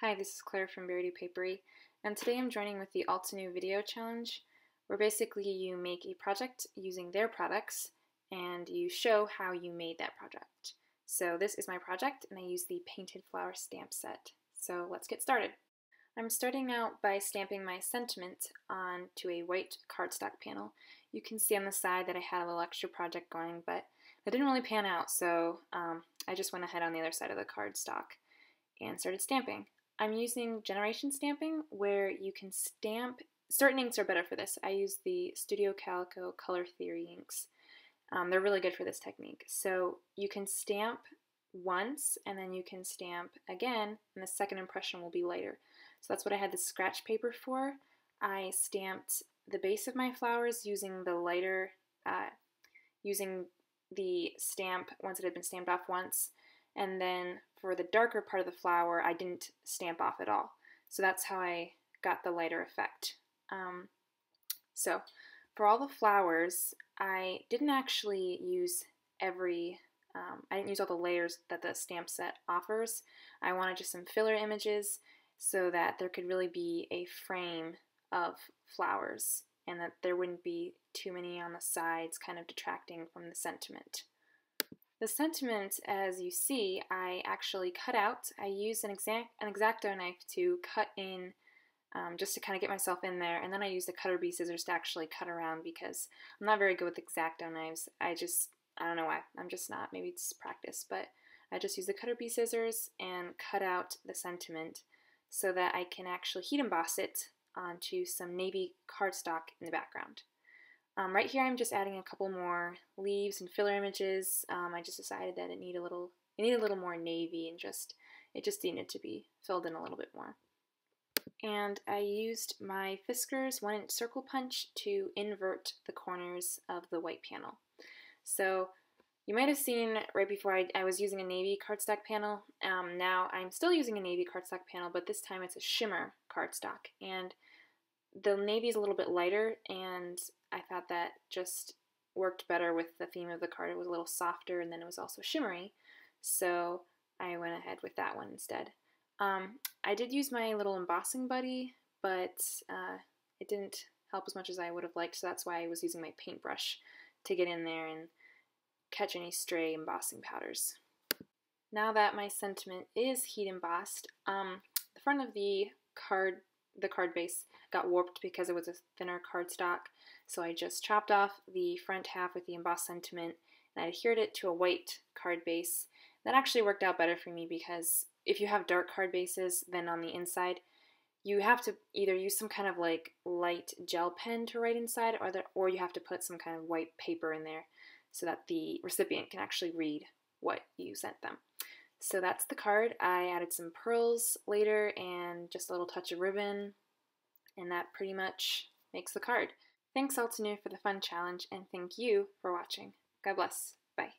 Hi, this is Claire from Beardy Papery, and today I'm joining with the Altenew video challenge, where basically you make a project using their products and you show how you made that project. So this is my project, and I use the painted flower stamp set. So let's get started. I'm starting out by stamping my sentiment onto a white cardstock panel. You can see on the side that I had a little extra project going, but it didn't really pan out, so I just went ahead on the other side of the cardstock and started stamping. I'm using generation stamping, where you can stamp, certain inks are better for this. I use the Studio Calico Color Theory inks. They're really good for this technique. So you can stamp once and then you can stamp again, and the second impression will be lighter. So that's what I had the scratch paper for. I stamped the base of my flowers using the lighter, using the stamp once it had been stamped off once. And then for the darker part of the flower, I didn't stamp off at all. So that's how I got the lighter effect. So for all the flowers, I didn't actually use I didn't use all the layers that the stamp set offers. I wanted just some filler images so that there could really be a frame of flowers and that there wouldn't be too many on the sides kind of detracting from the sentiment. The sentiment, as you see, I actually cut out. I used an X-Acto knife to cut in, just to kind of get myself in there, and then I used the cutter bee scissors to actually cut around because I'm not very good with X-Acto knives. I don't know why. I'm just not. Maybe it's practice, but I just used the cutter bee scissors and cut out the sentiment so that I can actually heat emboss it onto some navy cardstock in the background. Right here I'm just adding a couple more leaves and filler images. I just decided that it needed a little more navy, and it just needed to be filled in a little bit more. And I used my Fiskars 1-inch circle punch to invert the corners of the white panel. So you might have seen right before I was using a navy cardstock panel. Now I'm still using a navy cardstock panel, but this time it's a shimmer cardstock. And the navy is a little bit lighter, and I thought that just worked better with the theme of the card. It was a little softer, and then it was also shimmery, so I went ahead with that one instead. I did use my little embossing buddy, but it didn't help as much as I would have liked, so that's why I was using my paintbrush to get in there and catch any stray embossing powders. Now that my sentiment is heat embossed, the front of the card base got warped because it was a thinner cardstock, so I just chopped off the front half with the embossed sentiment and I adhered it to a white card base. That actually worked out better for me because if you have dark card bases, then on the inside you have to either use some kind of like light gel pen to write inside, or you have to put some kind of white paper in there so that the recipient can actually read what you sent them. So that's the card. I added some pearls later and just a little touch of ribbon, and that pretty much makes the card. Thanks Altenew for the fun challenge, and thank you for watching. God bless. Bye.